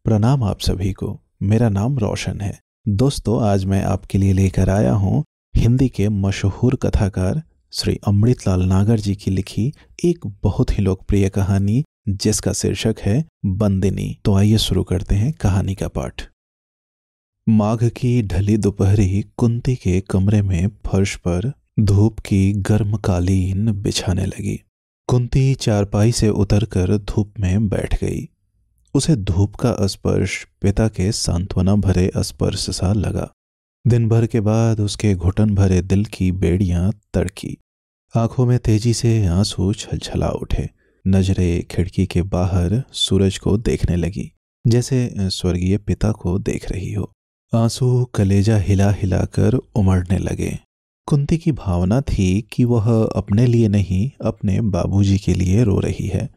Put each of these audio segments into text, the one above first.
प्रणाम आप सभी को। मेरा नाम रोशन है। दोस्तों, आज मैं आपके लिए लेकर आया हूँ हिंदी के मशहूर कथाकार श्री अमृतलाल नागर जी की लिखी एक बहुत ही लोकप्रिय कहानी जिसका शीर्षक है बंदिनी। तो आइए शुरू करते हैं कहानी का पाठ। माघ की ढली दोपहरी कुंती के कमरे में फर्श पर धूप की गर्म कालीन बिछाने लगी। कुंती चारपाई से उतरकर धूप में बैठ गई। उसे धूप का स्पर्श पिता के सांत्वना भरे स्पर्श सा लगा। दिन भर के बाद उसके घुटन भरे दिल की बेड़ियां तड़की। आंखों में तेजी से आंसू छलछला उठे। नजरें खिड़की के बाहर सूरज को देखने लगी, जैसे स्वर्गीय पिता को देख रही हो। आंसू कलेजा हिला हिलाकर उमड़ने लगे। कुंती की भावना थी कि वह अपने लिए नहीं, अपने बाबूजी के लिए रो रही है।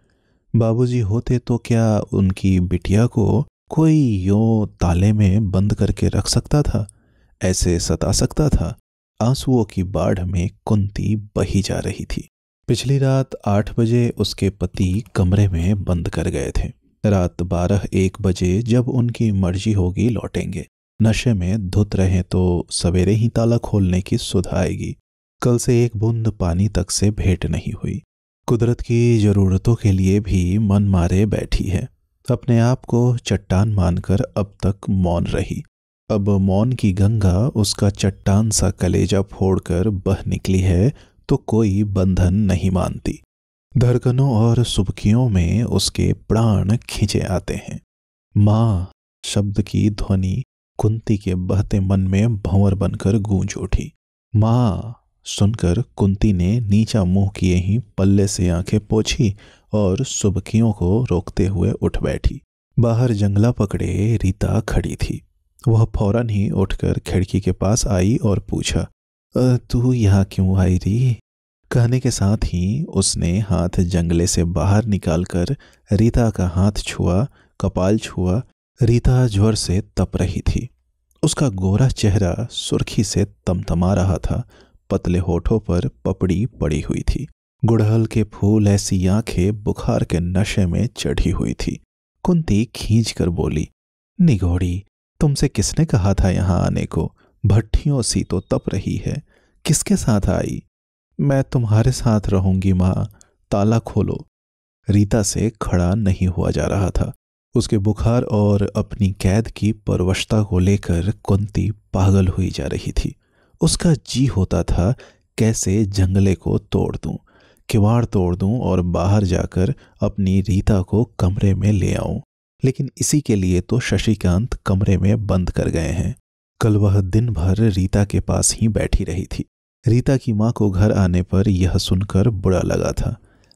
बाबूजी होते तो क्या उनकी बिटिया को कोई यूं ताले में बंद करके रख सकता था, ऐसे सता सकता था? आंसुओं की बाढ़ में कुंती बही जा रही थी। पिछली रात 8 बजे उसके पति कमरे में बंद कर गए थे। रात 12-1 बजे जब उनकी मर्जी होगी लौटेंगे। नशे में धुत रहे तो सवेरे ही ताला खोलने की सुध आएगी। कल से एक बूंद पानी तक से भेंट नहीं हुई। कुदरत की जरूरतों के लिए भी मन मारे बैठी है। अपने आप को चट्टान मानकर अब तक मौन रही। अब मौन की गंगा उसका चट्टान सा कलेजा फोड़कर बह निकली है तो कोई बंधन नहीं मानती। धड़कनों और सुबकियों में उसके प्राण खींचे आते हैं। माँ शब्द की ध्वनि कुंती के बहते मन में भंवर बनकर गूंज उठी। माँ सुनकर कुंती ने नीचा मुंह किए ही पल्ले से आंखें पोंछी और सुबकियों को रोकते हुए उठ बैठी। बाहर जंगला पकड़े रीता खड़ी थी। वह फौरन ही उठकर खिड़की के पास आई और पूछा, तू यहाँ क्यों आई री? कहने के साथ ही उसने हाथ जंगले से बाहर निकालकर रीता का हाथ छुआ, कपाल छुआ। रीता ज्वर से तप रही थी। उसका गोरा चेहरा सुर्खी से तमतमा रहा था। पतले होठों पर पपड़ी पड़ी हुई थी। गुड़हल के फूल ऐसी आंखें बुखार के नशे में चढ़ी हुई थी। कुंती खींच कर बोली, निगोड़ी, तुमसे किसने कहा था यहाँ आने को? भट्ठियों सी तो तप रही है। किसके साथ आई? मैं तुम्हारे साथ रहूंगी माँ, ताला खोलो। रीता से खड़ा नहीं हुआ जा रहा था। उसके बुखार और अपनी कैद की परवशता को लेकर कुंती पागल हुई जा रही थी। उसका जी होता था कैसे जंगले को तोड़ दूं, किवाड़ तोड़ दूं और बाहर जाकर अपनी रीता को कमरे में ले आऊं। लेकिन इसी के लिए तो शशिकांत कमरे में बंद कर गए हैं। कल वह दिन भर रीता के पास ही बैठी रही थी। रीता की माँ को घर आने पर यह सुनकर बुरा लगा था।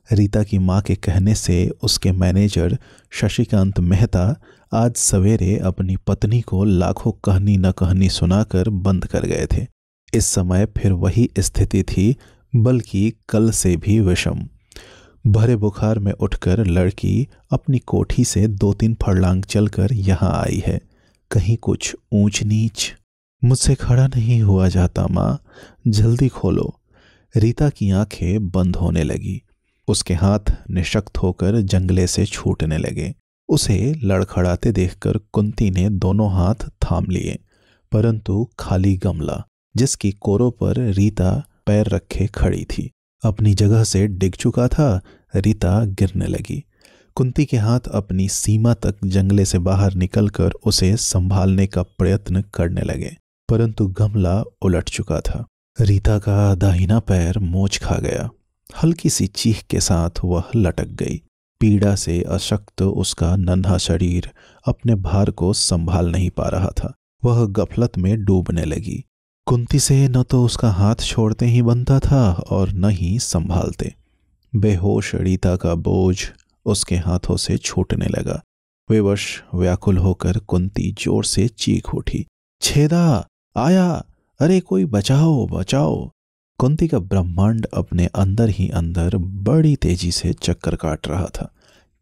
रीता की माँ के कहने से उसके मैनेजर शशिकांत मेहता आज सवेरे अपनी पत्नी को लाखों कहनी न कहनी सुनाकर बंद कर गए थे। इस समय फिर वही स्थिति थी, बल्कि कल से भी विषम। भरे बुखार में उठकर लड़की अपनी कोठी से 2-3 फर्लांग चलकर यहाँ आई है। कहीं कुछ ऊंच नीच? मुझसे खड़ा नहीं हुआ जाता माँ, जल्दी खोलो। रीता की आंखें बंद होने लगी। उसके हाथ निशक्त होकर जंगले से छूटने लगे। उसे लड़खड़ाते देखकर कुंती ने दोनों हाथ थाम लिए, परंतु खाली गमला जिसकी कोरों पर रीता पैर रखे खड़ी थी अपनी जगह से डिग चुका था। रीता गिरने लगी। कुंती के हाथ अपनी सीमा तक जंगले से बाहर निकलकर उसे संभालने का प्रयत्न करने लगे, परंतु गमला उलट चुका था। रीता का दाहिना पैर मोच खा गया। हल्की सी चीख के साथ वह लटक गई। पीड़ा से अशक्त उसका नन्हा शरीर अपने भार को संभाल नहीं पा रहा था। वह गफलत में डूबने लगी। कुंती से न तो उसका हाथ छोड़ते ही बनता था और न ही संभालते। बेहोश रीता का बोझ उसके हाथों से छूटने लगा। विवश व्याकुल होकर कुंती जोर से चीख उठी, छेदा आया, अरे कोई बचाओ बचाओ। कुंती का ब्रह्मांड अपने अंदर ही अंदर बड़ी तेजी से चक्कर काट रहा था।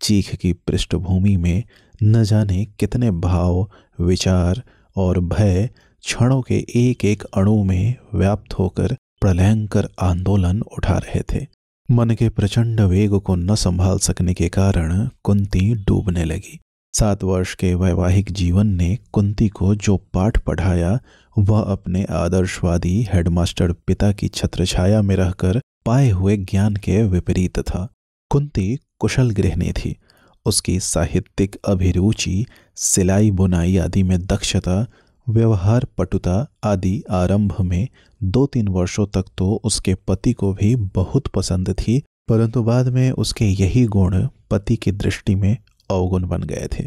चीख की पृष्ठभूमि में न जाने कितने भाव, विचार और भय क्षणों के एक एक अणु में व्याप्त होकर प्रलयंकर आंदोलन उठा रहे थे। मन के प्रचंड वेग को न संभाल सकने के कारण कुंती डूबने लगी। 7 वर्ष के वैवाहिक जीवन ने कुंती को जो पाठ पढ़ाया वह अपने आदर्शवादी हेडमास्टर पिता की छत्रछाया में रहकर पाए हुए ज्ञान के विपरीत था। कुंती कुशल गृहिणी थी। उसकी साहित्यिक अभिरुचि, सिलाई बुनाई आदि में दक्षता, व्यवहार पटुता आदि आरंभ में 2-3 वर्षों तक तो उसके पति को भी बहुत पसंद थी, परंतु बाद में उसके यही गुण पति की दृष्टि में अवगुण बन गए थे।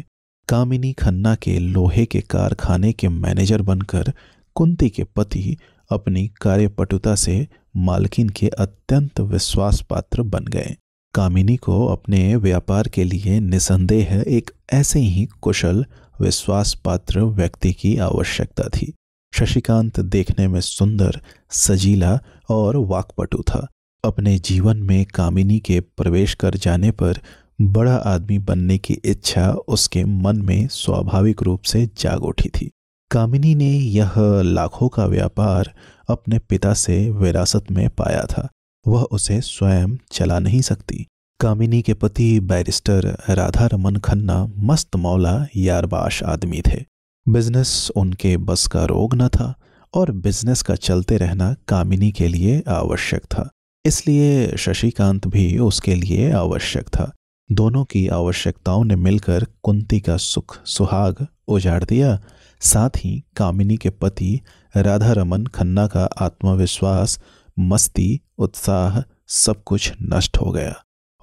कामिनी खन्ना के लोहे के कारखाने के मैनेजर बनकर कुंती के पति अपनी कार्यपटुता से मालकिन के अत्यंत विश्वास पात्र बन गए। कामिनी को अपने व्यापार के लिए निसंदेह एक ऐसे ही कुशल विश्वास पात्र व्यक्ति की आवश्यकता थी। शशिकांत देखने में सुंदर, सजीला और वाक्पटु था। अपने जीवन में कामिनी के प्रवेश कर जाने पर बड़ा आदमी बनने की इच्छा उसके मन में स्वाभाविक रूप से जाग उठी थी। कामिनी ने यह लाखों का व्यापार अपने पिता से विरासत में पाया था। वह उसे स्वयं चला नहीं सकती। कामिनी के पति बैरिस्टर राधा रमन खन्ना मस्त मौला यारबाश आदमी थे। बिजनेस उनके बस का रोग न था और बिजनेस का चलते रहना कामिनी के लिए आवश्यक था। इसलिए शशिकांत भी उसके लिए आवश्यक था। दोनों की आवश्यकताओं ने मिलकर कुंती का सुख सुहाग उजाड़ दिया। साथ ही कामिनी के पति राधा रमन खन्ना का आत्मविश्वास, मस्ती, उत्साह सब कुछ नष्ट हो गया।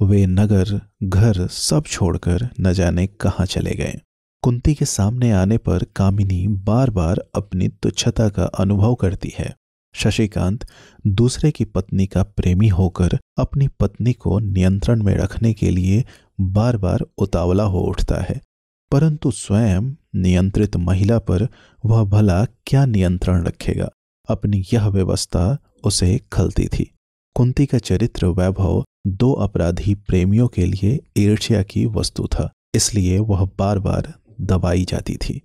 वे नगर घर सब छोड़कर न जाने कहाँ चले गए। कुंती के सामने आने पर कामिनी बार बार अपनी तुच्छता का अनुभव करती है। शशिकांत दूसरे की पत्नी का प्रेमी होकर अपनी पत्नी को नियंत्रण में रखने के लिए बार बार उतावला हो उठता है, परंतु स्वयं नियंत्रित महिला पर वह भला क्या नियंत्रण रखेगा। अपनी यह व्यवस्था उसे खलती थी। कुंती का चरित्र वैभव 2 अपराधी प्रेमियों के लिए ईर्ष्या की वस्तु था, इसलिए वह बार बार दबाई जाती थी।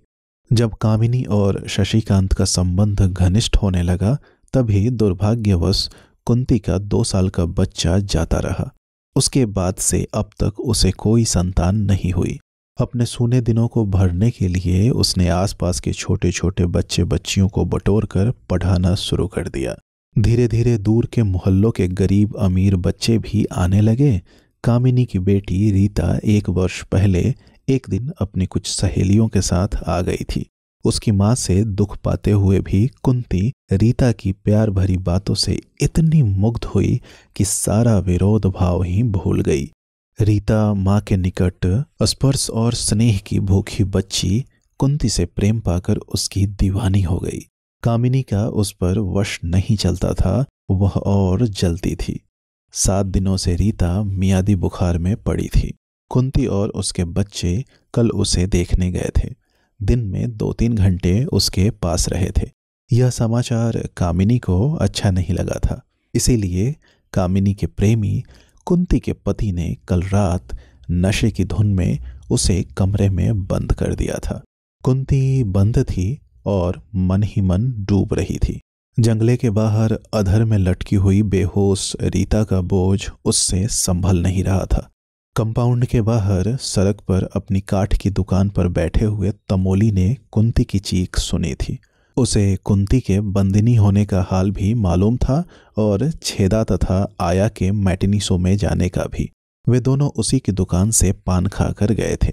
जब कामिनी और शशिकांत का संबंध घनिष्ठ होने लगा तभी दुर्भाग्यवश कुंती का 2 साल का बच्चा जाता रहा। उसके बाद से अब तक उसे कोई संतान नहीं हुई। अपने सूने दिनों को भरने के लिए उसने आसपास के छोटे छोटे बच्चे बच्चियों को बटोरकर पढ़ाना शुरू कर दिया। धीरे धीरे दूर के मोहल्लों के गरीब अमीर बच्चे भी आने लगे। कामिनी की बेटी रीता 1 वर्ष पहले एक दिन अपनी कुछ सहेलियों के साथ आ गई थी। उसकी माँ से दुख पाते हुए भी कुंती रीता की प्यार भरी बातों से इतनी मुग्ध हुई कि सारा विरोध भाव ही भूल गई। रीता माँ के निकट स्पर्श और स्नेह की भूखी बच्ची कुंती से प्रेम पाकर उसकी दीवानी हो गई। कामिनी का उस पर वश नहीं चलता था, वह और जलती थी। 7 दिनों से रीता मियादी बुखार में पड़ी थी। कुंती और उसके बच्चे कल उसे देखने गए थे। दिन में 2-3 घंटे उसके पास रहे थे। यह समाचार कामिनी को अच्छा नहीं लगा था, इसीलिए कामिनी के प्रेमी कुंती के पति ने कल रात नशे की धुन में उसे कमरे में बंद कर दिया था। कुंती बंद थी और मन ही मन डूब रही थी। जंगले के बाहर अधर में लटकी हुई बेहोश रीता का बोझ उससे संभल नहीं रहा था। कंपाउंड के बाहर सड़क पर अपनी काठ की दुकान पर बैठे हुए तमोली ने कुंती की चीख सुनी थी। उसे कुंती के बंदिनी होने का हाल भी मालूम था और छेदा तथा आया के मैटिनी शो में जाने का भी। वे दोनों उसी की दुकान से पान खाकर गए थे।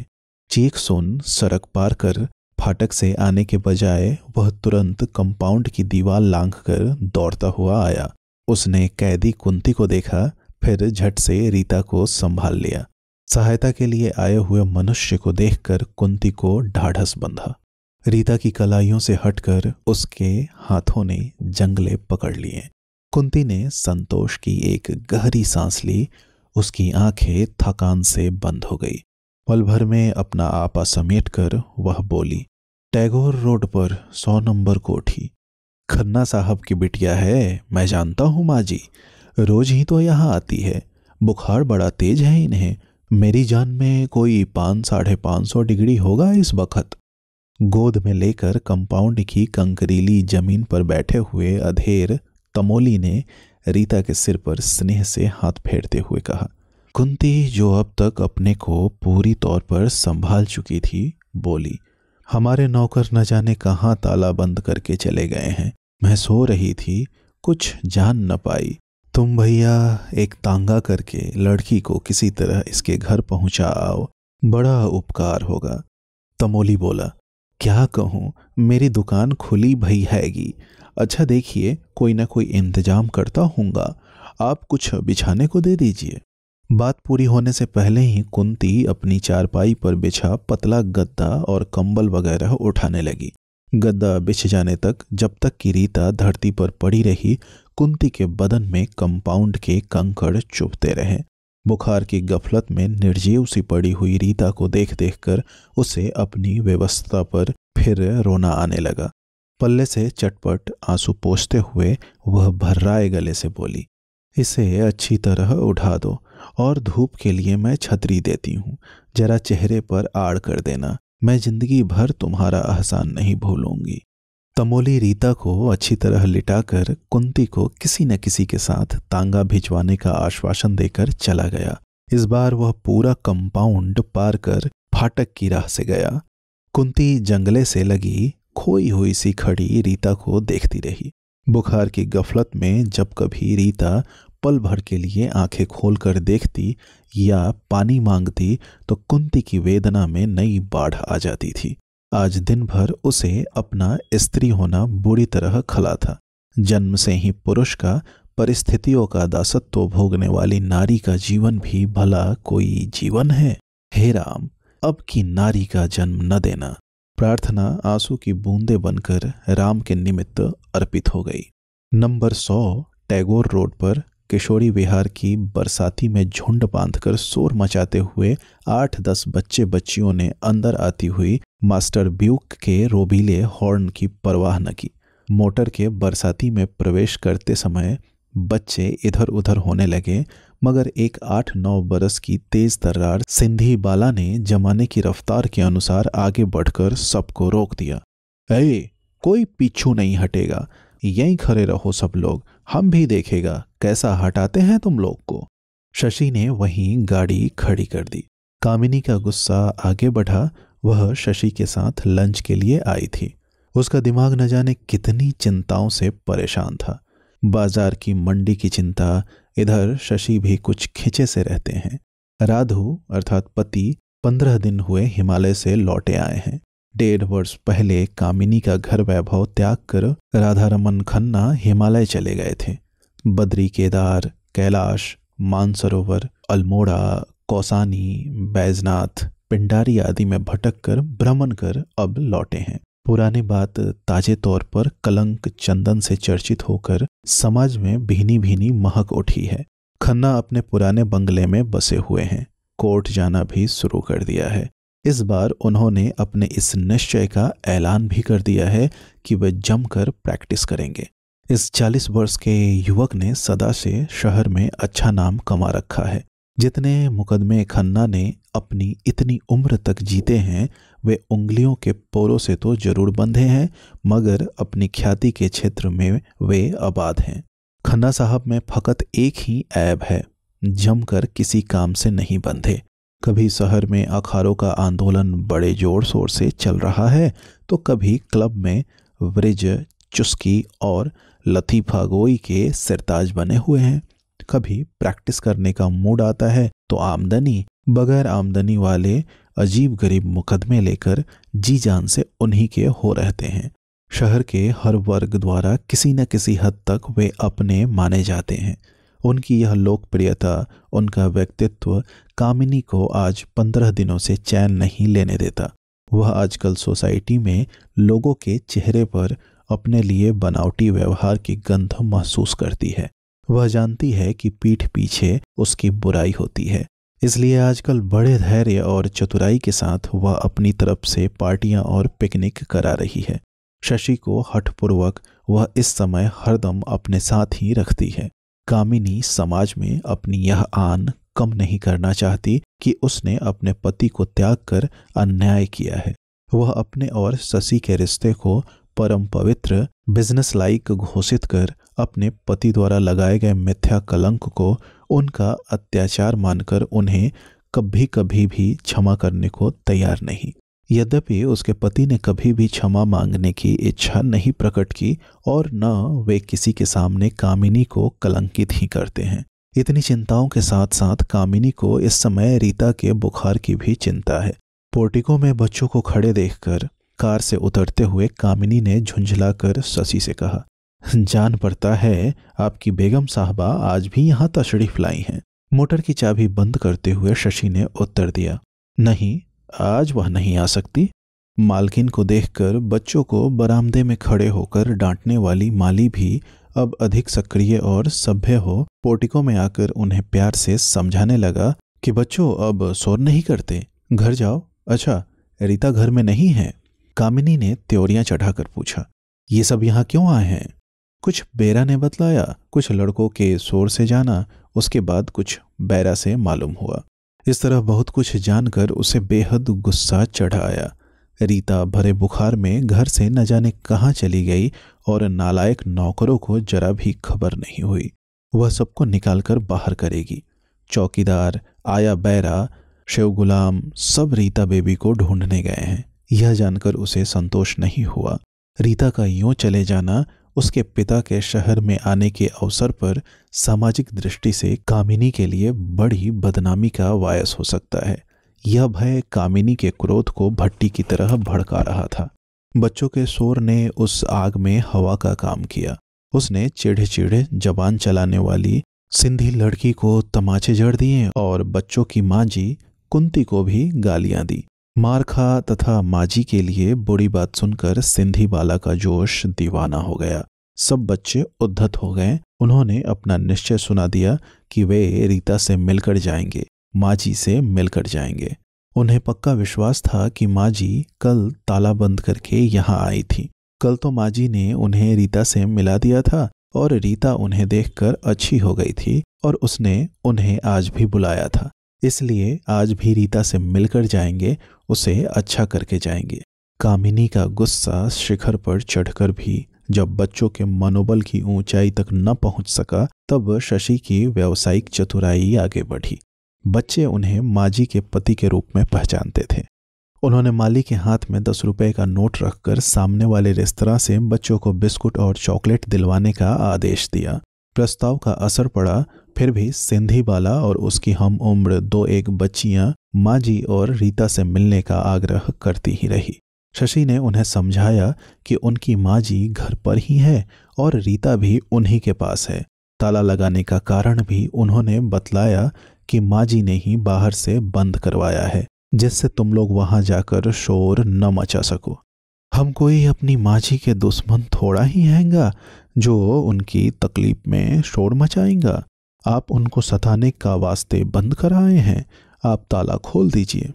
चीख सुन सड़क पार कर फाटक से आने के बजाय वह तुरंत कंपाउंड की दीवार लांघकर दौड़ता हुआ आया। उसने कैदी कुंती को देखा, फिर झट से रीता को संभाल लिया। सहायता के लिए आए हुए मनुष्य को देखकर कुंती को ढाढ़स बंधा। रीता की कलाइयों से हटकर उसके हाथों ने जंगले पकड़ लिए। कुंती ने संतोष की एक गहरी सांस ली। उसकी आंखें थकान से बंद हो गई। पल भर में अपना आपा समेटकर वह बोली, टैगोर रोड पर 100 नंबर कोठी। खन्ना साहब की बिटिया है, मैं जानता हूँ माँ जी, रोज ही तो यहाँ आती है। बुखार बड़ा तेज है इन्हें। मेरी जान में कोई 500-550 डिग्री होगा इस वक्त। गोद में लेकर कंपाउंड की कंकरीली जमीन पर बैठे हुए अधेर तमोली ने रीता के सिर पर स्नेह से हाथ फेरते हुए कहा, कुंती, जो अब तक अपने को पूरी तौर पर संभाल चुकी थी, बोली, हमारे नौकर न जाने कहाँ ताला बंद करके चले गए हैं। मैं सो रही थी, कुछ जान न पाई। तुम भैया एक तांगा करके लड़की को किसी तरह इसके घर पहुंचा आओ, बड़ा उपकार होगा। तमोली बोला, क्या कहूँ, मेरी दुकान खुली भई हैगी। अच्छा देखिए, कोई ना कोई इंतजाम करता हूँगा, आप कुछ बिछाने को दे दीजिए। बात पूरी होने से पहले ही कुंती अपनी चारपाई पर बिछा पतला गद्दा और कंबल वगैरह उठाने लगी। गद्दा बिछ जाने तक, जब तक कि रीता धरती पर पड़ी रही, कुंती के बदन में कंपाउंड के कंकड़ चुभते रहे। बुखार की गफलत में निर्जीव सी पड़ी हुई रीता को देख देखकर उसे अपनी व्यवस्था पर फिर रोना आने लगा। पल्ले से चटपट आंसू पोंछते हुए वह भर्राए गले से बोली, इसे अच्छी तरह उठा दो और धूप के लिए मैं छतरी देती हूँ, जरा चेहरे पर आड़ कर देना, मैं जिंदगी भर तुम्हारा एहसान नहीं भूलूंगी। तमोली रीता को अच्छी तरह लिटाकर कुंती को किसी न किसी के साथ तांगा भिजवाने का आश्वासन देकर चला गया। इस बार वह पूरा कंपाउंड पार कर फाटक की राह से गया। कुंती जंगले से लगी खोई हुई सी खड़ी रीता को देखती रही। बुखार की गफलत में जब कभी रीता पल भर के लिए आंखें खोलकर देखती या पानी मांगती तो कुंती की वेदना में नई बाढ़ आ जाती थी। आज दिन भर उसे अपना स्त्री होना बुरी तरह खला था। जन्म से ही पुरुष का, परिस्थितियों का दासत्व भोगने वाली नारी का जीवन भी भला कोई जीवन है? हे राम, अब की नारी का जन्म न देना। प्रार्थना आंसू की बूंदें बनकर राम के निमित्त अर्पित हो गई। नंबर 100 टैगोर रोड पर किशोरी विहार की बरसाती में झुंड बांधकर शोर मचाते हुए 8-10 बच्चे बच्चियों ने अंदर आती हुई मास्टर ब्यूक के रोबीले हॉर्न की परवाह न की। मोटर के बरसाती में प्रवेश करते समय बच्चे इधर उधर होने लगे, मगर एक 8-9 बरस की तेज तर्रार सिंधी बाला ने जमाने की रफ्तार के अनुसार आगे बढ़कर सबको रोक दिया। ए, कोई पीछू नहीं हटेगा, यहीं खड़े रहो सब लोग, हम भी देखेगा कैसा हटाते हैं तुम लोग को। शशि ने वहीं गाड़ी खड़ी कर दी। कामिनी का गुस्सा आगे बढ़ा। वह शशि के साथ लंच के लिए आई थी। उसका दिमाग न जाने कितनी चिंताओं से परेशान था। बाजार की मंडी की चिंता, इधर शशि भी कुछ खिंचे से रहते हैं। राधु अर्थात पति 15 दिन हुए हिमालय से लौटे आए हैं। 1.5 वर्ष पहले कामिनी का घर वैभव त्याग कर राधारमन खन्ना हिमालय चले गए थे। बद्री, केदार, कैलाश, मानसरोवर, अल्मोड़ा, कौसानी, बैजनाथ, पिंडारी आदि में भटक कर भ्रमण कर अब लौटे हैं। पुरानी बात ताजे तौर पर कलंक चंदन से चर्चित होकर समाज में भीनी भीनी महक उठी है। खन्ना अपने पुराने बंगले में बसे हुए हैं। कोर्ट जाना भी शुरू कर दिया है। इस बार उन्होंने अपने इस निश्चय का ऐलान भी कर दिया है कि वे जमकर प्रैक्टिस करेंगे। इस 40 वर्ष के युवक ने सदा से शहर में अच्छा नाम कमा रखा है। जितने मुकदमे खन्ना ने अपनी इतनी उम्र तक जीते हैं, वे उंगलियों के पोरों से तो जरूर बंधे हैं, मगर अपनी ख्याति के क्षेत्र में वे आबाद हैं। खन्ना साहब में फकत एक ही ऐब है, जमकर किसी काम से नहीं बंधे। कभी शहर में अखाड़ों का आंदोलन बड़े जोर शोर से चल रहा है, तो कभी क्लब में व्रिज, चुस्की और लतीफा गोई के सिरताज बने हुए हैं। कभी प्रैक्टिस करने का मूड आता है तो आमदनी, बगैर आमदनी वाले अजीब गरीब मुकदमे लेकर जी जान से उन्हीं के हो रहते हैं। शहर के हर वर्ग द्वारा किसी न किसी हद तक वे अपने माने जाते हैं। उनकी यह लोकप्रियता, उनका व्यक्तित्व कामिनी को आज 15 दिनों से चैन नहीं लेने देता। वह आजकल सोसाइटी में लोगों के चेहरे पर अपने लिए बनावटी व्यवहार की गंध महसूस करती है। वह जानती है कि पीठ पीछे उसकी बुराई होती है, इसलिए आजकल बड़े धैर्य और चतुराई के साथ वह अपनी तरफ से पार्टियां और पिकनिक करा रही है। शशि को हठपूर्वक वह इस समय हरदम अपने साथ ही रखती है। कामिनी समाज में अपनी यह आन कम नहीं करना चाहती कि उसने अपने पति को त्याग कर अन्याय किया है। वह अपने और शशि के रिश्ते को परम पवित्र, बिजनेस लाइक घोषित कर अपने पति द्वारा लगाए गए मिथ्या कलंक को उनका अत्याचार मानकर उन्हें कभी कभी भी क्षमा करने को तैयार नहीं। यद्यपि उसके पति ने कभी भी क्षमा मांगने की इच्छा नहीं प्रकट की और न वे किसी के सामने कामिनी को कलंकित ही करते हैं। इतनी चिंताओं के साथ साथ कामिनी को इस समय रीता के बुखार की भी चिंता है। पोर्टिको में बच्चों को खड़े देखकर कार से उतरते हुए कामिनी ने झुंझलाकर शशि से कहा, जान पड़ता है आपकी बेगम साहबा आज भी यहाँ तशरीफ लाई हैं। मोटर की चाबी बंद करते हुए शशि ने उत्तर दिया, नहीं, आज वह नहीं आ सकती। मालकिन को देखकर बच्चों को बरामदे में खड़े होकर डांटने वाली माली भी अब अधिक सक्रिय और सभ्य हो पोर्टिको में आकर उन्हें प्यार से समझाने लगा कि बच्चों अब शोर नहीं करते, घर जाओ। अच्छा, रीता घर में नहीं है? कामिनी ने त्योरियां चढ़ाकर पूछा। ये सब यहाँ क्यों आए हैं? कुछ बेरा ने बतलाया, कुछ लड़कों के शोर से जाना, उसके बाद कुछ बैरा से मालूम हुआ। इस तरह बहुत कुछ जानकर उसे बेहद गुस्सा चढ़ा आया। रीता भरे बुखार में घर से न जाने कहाँ चली गई और नालायक नौकरों को जरा भी खबर नहीं हुई। वह सबको निकालकर बाहर करेगी। चौकीदार, आया बैरा, शिव गुलाम सब रीता बेबी को ढूंढने गए हैं। यह जानकर उसे संतोष नहीं हुआ। रीता का यूं चले जाना उसके पिता के शहर में आने के अवसर पर सामाजिक दृष्टि से कामिनी के लिए बड़ी बदनामी का बायस हो सकता है। यह भय कामिनी के क्रोध को भट्टी की तरह भड़का रहा था। बच्चों के शोर ने उस आग में हवा का काम किया। उसने चिढ़े चिढ़े जबान चलाने वाली सिंधी लड़की को तमाचे जड़ दिए और बच्चों की माँ जी कुंती को भी गालियां दी। मार खा तथा माजी के लिए बुरी बात सुनकर सिंधी बाला का जोश दीवाना हो गया। सब बच्चे उद्धत हो गए। उन्होंने अपना निश्चय सुना दिया कि वे रीता से मिलकर जाएंगे, माजी से मिलकर जाएंगे। उन्हें पक्का विश्वास था कि माजी कल ताला बंद करके यहाँ आई थी। कल तो माजी ने उन्हें रीता से मिला दिया था और रीता उन्हें देखकर अच्छी हो गई थी और उसने उन्हें आज भी बुलाया था। इसलिए आज भी रीता से मिलकर जाएंगे, उसे अच्छा करके जाएंगे। कामिनी का गुस्सा शिखर पर चढ़कर भी जब बच्चों के मनोबल की ऊंचाई तक न पहुंच सका, तब शशि की व्यावसायिक चतुराई आगे बढ़ी। बच्चे उन्हें माजी के पति के रूप में पहचानते थे। उन्होंने माली के हाथ में 10 रुपए का नोट रखकर सामने वाले रेस्तरां से बच्चों को बिस्कुट और चॉकलेट दिलवाने का आदेश दिया। प्रस्ताव का असर पड़ा, फिर भी सिंधी बाला और उसकी हम उम्र 2-1 बच्चियां माजी और रीता से मिलने का आग्रह करती ही रही। शशि ने उन्हें समझाया कि उनकी माजी घर पर ही है और रीता भी उन्हीं के पास है। ताला लगाने का कारण भी उन्होंने बतलाया कि माजी ने ही बाहर से बंद करवाया है, जिससे तुम लोग वहां जाकर शोर न मचा सको। हम कोई अपनी माजी के दुश्मन थोड़ा ही हैंगा जो उनकी तकलीफ में शोर मचाएंगा। आप उनको सताने का वास्ते बंद कराए हैं, आप ताला खोल दीजिए।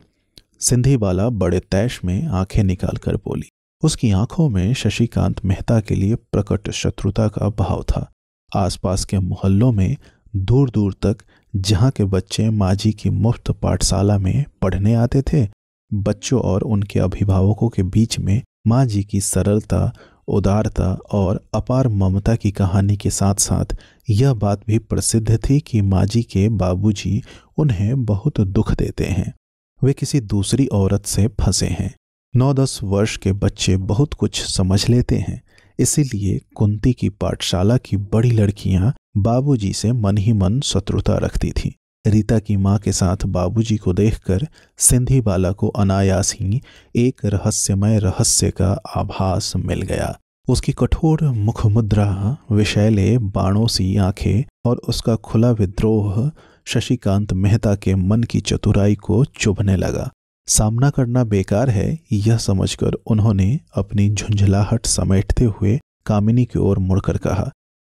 सिंधी बाला बड़े तैश में आंखें निकालकर बोली। उसकी आंखों में शशिकांत मेहता के लिए प्रकट शत्रुता का भाव था। आसपास के मोहल्लों में दूर दूर तक जहाँ के बच्चे माजी की मुफ्त पाठशाला में पढ़ने आते थे, बच्चों और उनके अभिभावकों के बीच में माँ जी की सरलता, उदारता और अपार ममता की कहानी के साथ साथ यह बात भी प्रसिद्ध थी कि माँ जी के बाबूजी उन्हें बहुत दुख देते हैं। वे किसी दूसरी औरत से फंसे हैं। 9-10 वर्ष के बच्चे बहुत कुछ समझ लेते हैं। इसीलिए कुंती की पाठशाला की बड़ी लड़कियां बाबूजी से मन ही मन शत्रुता रखती थीं। रीता की माँ के साथ बाबूजी को देखकर सिंधी बाला को अनायास ही एक रहस्यमय रहस्य का आभास मिल गया। उसकी कठोर मुखमुद्रा, विषैले बाणों सी आंखें और उसका खुला विद्रोह शशिकांत मेहता के मन की चतुराई को चुभने लगा। सामना करना बेकार है, यह समझकर उन्होंने अपनी झुंझलाहट समेटते हुए कामिनी की ओर मुड़कर कहा,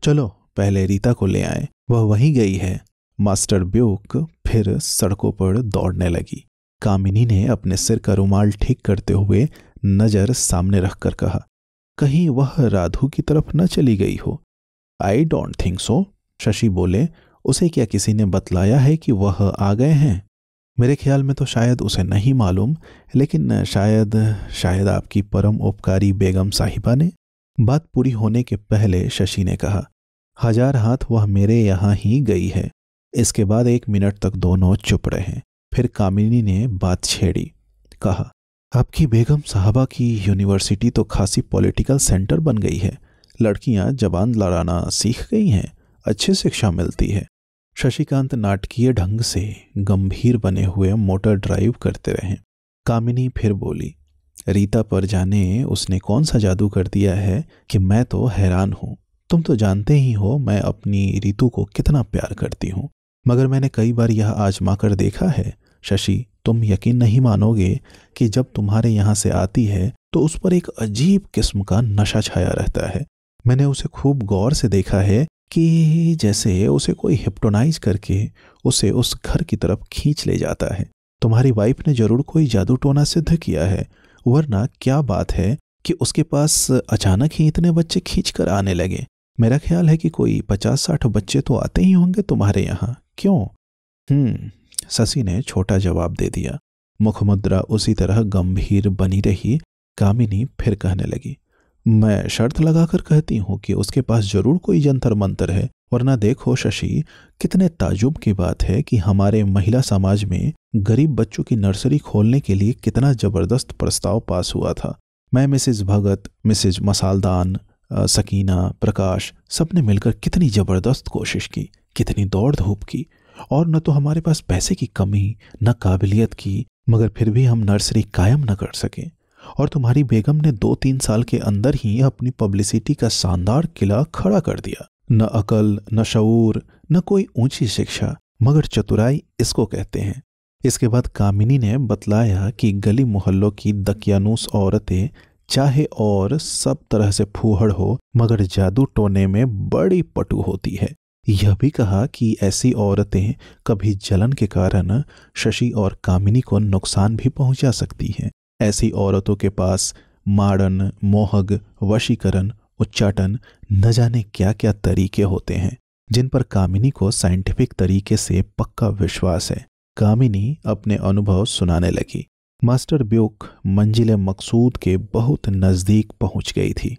चलो पहले रीता को ले आए, वह वहीं गई है। मास्टर ब्यूक फिर सड़कों पर दौड़ने लगी। कामिनी ने अपने सिर का रुमाल ठीक करते हुए नजर सामने रखकर कहा, कहीं वह राधु की तरफ न चली गई हो। I don't think so. Shashi बोले, उसे क्या किसी ने बतलाया है कि वह आ गए हैं? मेरे ख्याल में तो शायद उसे नहीं मालूम, लेकिन शायद आपकी परम उपकारी बेगम साहिबा ने। बात पूरी होने के पहले शशि ने कहा, 1000 हाथ वह मेरे यहाँ ही गई है। इसके बाद 1 मिनट तक दोनों चुप रहे। फिर कामिनी ने बात छेड़ी। कहा, आपकी बेगम साहबा की यूनिवर्सिटी तो खासी पॉलिटिकल सेंटर बन गई है। लड़कियां जबान लड़ाना सीख गई हैं, अच्छी शिक्षा मिलती है। शशिकांत नाटकीय ढंग से गंभीर बने हुए मोटर ड्राइव करते रहे। कामिनी फिर बोली, रीता पर जाने उसने कौन सा जादू कर दिया है कि मैं तो हैरान हूँ। तुम तो जानते ही हो मैं अपनी रीतू को कितना प्यार करती हूँ, मगर मैंने कई बार यह आजमा कर देखा है। शशि, तुम यकीन नहीं मानोगे कि जब तुम्हारे यहाँ से आती है तो उस पर एक अजीब किस्म का नशा छाया रहता है। मैंने उसे खूब गौर से देखा है कि जैसे उसे कोई हिप्नोटाइज करके उसे उस घर की तरफ खींच ले जाता है। तुम्हारी वाइफ ने जरूर कोई जादू टोना सिद्ध किया है, वरना क्या बात है कि उसके पास अचानक ही इतने बच्चे खींच कर आने लगे। मेरा ख्याल है कि कोई 50-60 बच्चे तो आते ही होंगे तुम्हारे यहाँ, क्यों? शशि ने छोटा जवाब दे दिया। मुखमुद्रा उसी तरह गंभीर बनी रही। कामिनी फिर कहने लगी, मैं शर्त लगाकर कहती हूँ कि उसके पास जरूर कोई जंतर मंतर है, वरना देखो शशि, कितने ताजुब की बात है कि हमारे महिला समाज में गरीब बच्चों की नर्सरी खोलने के लिए कितना जबरदस्त प्रस्ताव पास हुआ था। मैं, मिसेज भगत, मिसेज मसालदान, सकीना, प्रकाश, सबने मिलकर कितनी जबरदस्त कोशिश की, कितनी दौड़ धूप की, और न तो हमारे पास पैसे की कमी न काबिलियत की, मगर फिर भी हम नर्सरी कायम न कर सके। और तुम्हारी बेगम ने 2-3 साल के अंदर ही अपनी पब्लिसिटी का शानदार किला खड़ा कर दिया। न अकल, न शऊर, न कोई ऊंची शिक्षा, मगर चतुराई इसको कहते हैं। इसके बाद कामिनी ने बतलाया कि गली मोहल्लों की दकियानूस औरतें चाहे और सब तरह से फूहड़ हो, मगर जादू टोने में बड़ी पटु होती है। यह भी कहा कि ऐसी औरतें कभी जलन के कारण शशि और कामिनी को नुकसान भी पहुंचा सकती हैं। ऐसी औरतों के पास माड़न, मोहग, वशीकरण, उच्चाटन, न जाने क्या क्या तरीके होते हैं, जिन पर कामिनी को साइंटिफिक तरीके से पक्का विश्वास है। कामिनी अपने अनुभव सुनाने लगी। मास्टर ब्यूक मंजिले मकसूद के बहुत नजदीक पहुंच गई थी।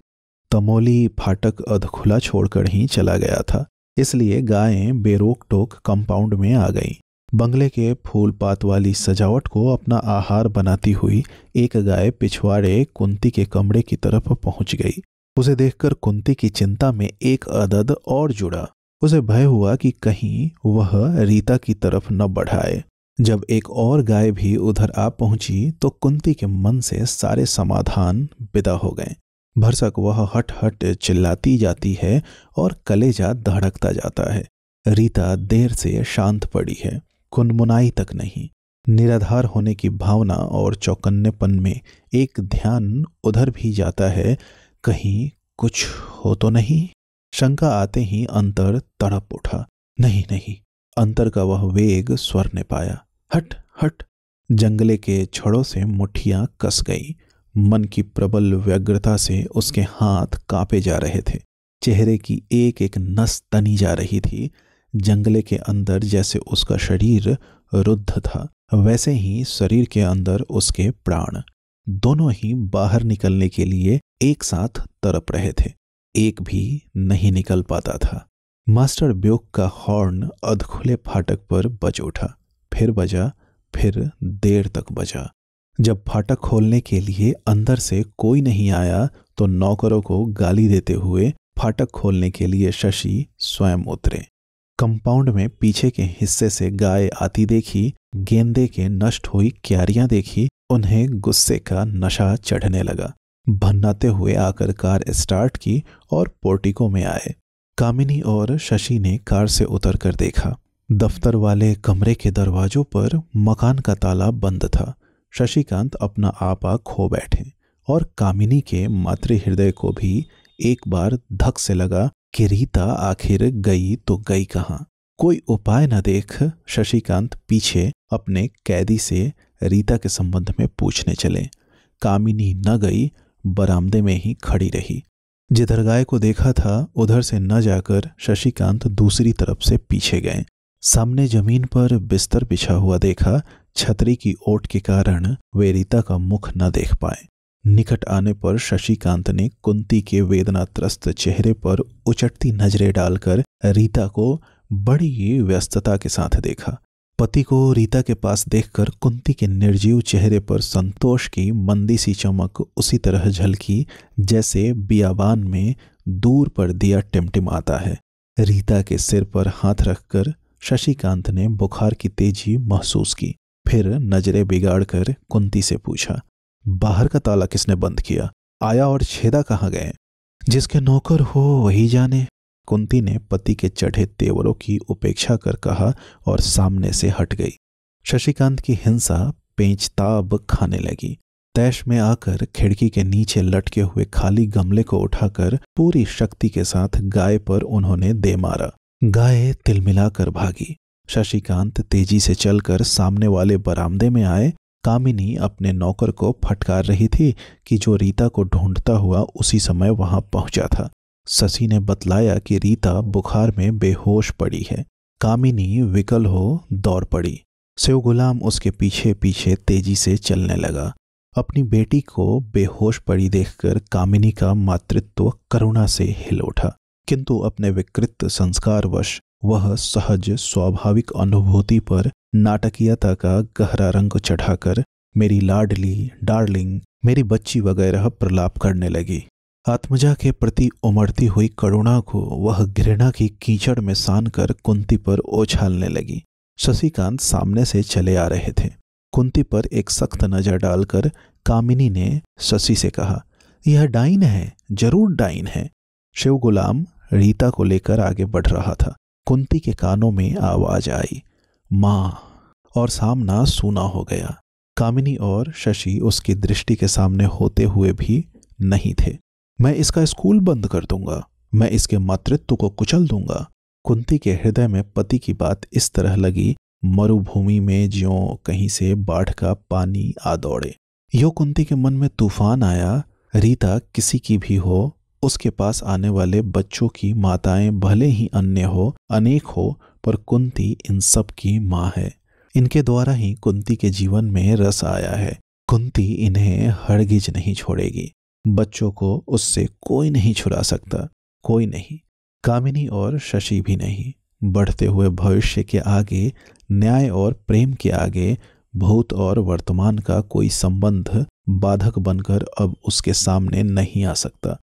तमोली फाटक अधखुला छोड़कर ही चला गया था, इसलिए गायें बेरोक टोक कंपाउंड में आ गईं। बंगले के फूल पात वाली सजावट को अपना आहार बनाती हुई एक गाय पिछवाड़े कुंती के कमरे की तरफ पहुंच गई। उसे देखकर कुंती की चिंता में एक अदद और जुड़ा। उसे भय हुआ कि कहीं वह रीता की तरफ न बढ़ाए। जब एक और गाय भी उधर आ पहुंची तो कुंती के मन से सारे समाधान विदा हो गए। भरसक वह हट हट चिल्लाती जाती है और कलेजा धड़कता जाता है। रीता देर से शांत पड़ी है, कुनमुनाई तक नहीं। निराधार होने की भावना और चौकन्नेपन में एक ध्यान उधर भी जाता है, कहीं कुछ हो तो नहीं। शंका आते ही अंतर तड़प उठा। नहीं, अंतर का वह वेग स्वर ने पाया। हट हट। जंगले के छड़ों से मुट्ठियां कस गई। मन की प्रबल व्यग्रता से उसके हाथ कांपे जा रहे थे। चेहरे की एक एक नस तनी जा रही थी। जंगले के अंदर जैसे उसका शरीर रुद्ध था, वैसे ही शरीर के अंदर उसके प्राण, दोनों ही बाहर निकलने के लिए एक साथ तड़प रहे थे। एक भी नहीं निकल पाता था। मास्टर ब्यूक का हॉर्न अधखुले फाटक पर बज उठा, फिर बजा, फिर देर तक बजा। जब फाटक खोलने के लिए अंदर से कोई नहीं आया तो नौकरों को गाली देते हुए फाटक खोलने के लिए शशि स्वयं उतरे। कंपाउंड में पीछे के हिस्से से गाय आती देखी, गेंदे के नष्ट हुई क्यारियां देखी, उन्हें गुस्से का नशा चढ़ने लगा। भन्नाते हुए आकर कार स्टार्ट की और पोर्टिको में आए। कामिनी और शशि ने कार से उतर कर देखा। दफ्तर वाले कमरे के दरवाजों पर मकान का ताला बंद था। शशिकांत अपना आपा खो बैठे और कामिनी के मातृ हृदय को भी एक बार धक से लगा कि रीता आखिर गई तो गई कहाँ। कोई उपाय न देख शशिकांत पीछे अपने कैदी से रीता के संबंध में पूछने चले। कामिनी न गई, बरामदे में ही खड़ी रही। जिधर गाय को देखा था उधर से न जाकर शशिकांत दूसरी तरफ से पीछे गए। सामने जमीन पर बिस्तर बिछा हुआ देखा। छतरी की ओट के कारण वे रीता का मुख न देख पाए। निकट आने पर शशिकांत ने कुंती के वेदनात्रस्त चेहरे पर उचटती नजरें डालकर रीता को बड़ी व्यस्तता के साथ देखा। पति को रीता के पास देखकर कुंती के निर्जीव चेहरे पर संतोष की मंदी सी चमक उसी तरह झलकी जैसे बियाबान में दूर पर दिया टिमटिमाता है। रीता के सिर पर हाथ रखकर शशिकांत ने बुखार की तेजी महसूस की। फिर नजरें बिगाड़कर कुंती से पूछा, बाहर का ताला किसने बंद किया? आया और छेदा कहाँ गए? जिसके नौकर हो वही जाने, कुंती ने पति के चढ़े तेवरों की उपेक्षा कर कहा और सामने से हट गई। शशिकांत की हिंसा पेंचताब खाने लगी। तैश में आकर खिड़की के नीचे लटके हुए खाली गमले को उठाकर पूरी शक्ति के साथ गाय पर उन्होंने दे मारा। गाय तिलमिलाकर भागी। शशिकांत तेजी से चलकर सामने वाले बरामदे में आए। कामिनी अपने नौकर को फटकार रही थी कि जो रीता को ढूंढता हुआ उसी समय वहां पहुंचा था। शशि ने बतलाया कि रीता बुखार में बेहोश पड़ी है। कामिनी विकल हो दौड़ पड़ी। शिव गुलाम उसके पीछे पीछे तेजी से चलने लगा। अपनी बेटी को बेहोश पड़ी देखकर कामिनी का मातृत्व करुणा से हिल उठा, किंतु अपने विकृत संस्कारवश वह सहज स्वाभाविक अनुभूति पर नाटकीयता का गहरा रंग चढ़ाकर मेरी लाडली, डार्लिंग, मेरी बच्ची वगैरह प्रलाप करने लगी। आत्मजा के प्रति उमड़ती हुई करुणा को वह घृणा की कीचड़ में सान कर कुंती पर ओछालने लगी। शशिकांत सामने से चले आ रहे थे। कुंती पर एक सख्त नजर डालकर कामिनी ने शशि से कहा, यह डाइन है, जरूर डाइन है। शिव गुलाम रीता को लेकर आगे बढ़ रहा था। कुंती के कानों में आवाज आई, माँ, और सामना सूना हो गया। कामिनी और शशि उसकी दृष्टि के सामने होते हुए भी नहीं थे। मैं इसका स्कूल बंद कर दूंगा, मैं इसके मातृत्व को कुचल दूंगा। कुंती के हृदय में पति की बात इस तरह लगी मरुभूमि में ज्यों कहीं से बाढ़ का पानी आ दौड़े। यो कुंती के मन में तूफान आया। रीता किसी की भी हो, उसके पास आने वाले बच्चों की माताएं भले ही अन्य हो, अनेक हो, पर कुंती इन सब की माँ है। इनके द्वारा ही कुंती के जीवन में रस आया है। कुंती इन्हें हरगिज नहीं छोड़ेगी। बच्चों को उससे कोई नहीं छुड़ा सकता, कोई नहीं, कामिनी और शशि भी नहीं। बढ़ते हुए भविष्य के आगे, न्याय और प्रेम के आगे, भूत और वर्तमान का कोई संबंध बाधक बनकर अब उसके सामने नहीं आ सकता।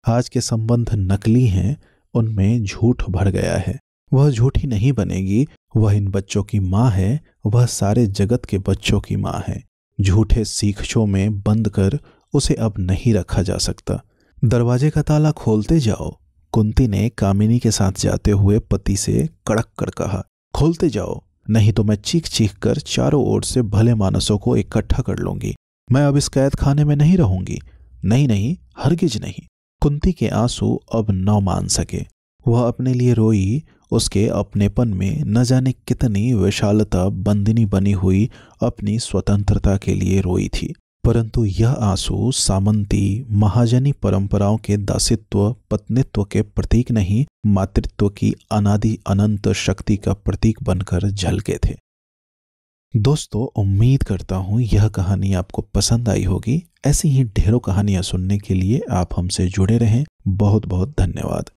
आज के संबंध नकली हैं, उनमें झूठ भर गया है। वह झूठी नहीं बनेगी। वह इन बच्चों की माँ है, वह सारे जगत के बच्चों की माँ है। झूठे सीखचों में बंद कर उसे अब नहीं रखा जा सकता। दरवाजे का ताला खोलते जाओ, कुंती ने कामिनी के साथ जाते हुए पति से कड़क कर कहा, खोलते जाओ, नहीं तो मैं चीख चीख कर चारों ओर से भले मानसों को इकट्ठा कर लूंगी। मैं अब इस कैद खाने में नहीं रहूंगी, नहीं नहीं, हरगिज नहीं। कुंती के आंसू अब न मान सके। वह अपने लिए रोई। उसके अपनेपन में न जाने कितनी विशालता बंदिनी बनी हुई अपनी स्वतंत्रता के लिए रोई थी। परंतु यह आंसू सामंती महाजनी परंपराओं के दासित्व पत्नित्व के प्रतीक नहीं, मातृत्व की अनादि अनंत शक्ति का प्रतीक बनकर झलके थे। दोस्तों, उम्मीद करता हूँ यह कहानी आपको पसंद आई होगी। ऐसी ही ढेरों कहानियां सुनने के लिए आप हमसे जुड़े रहें। बहुत बहुत धन्यवाद।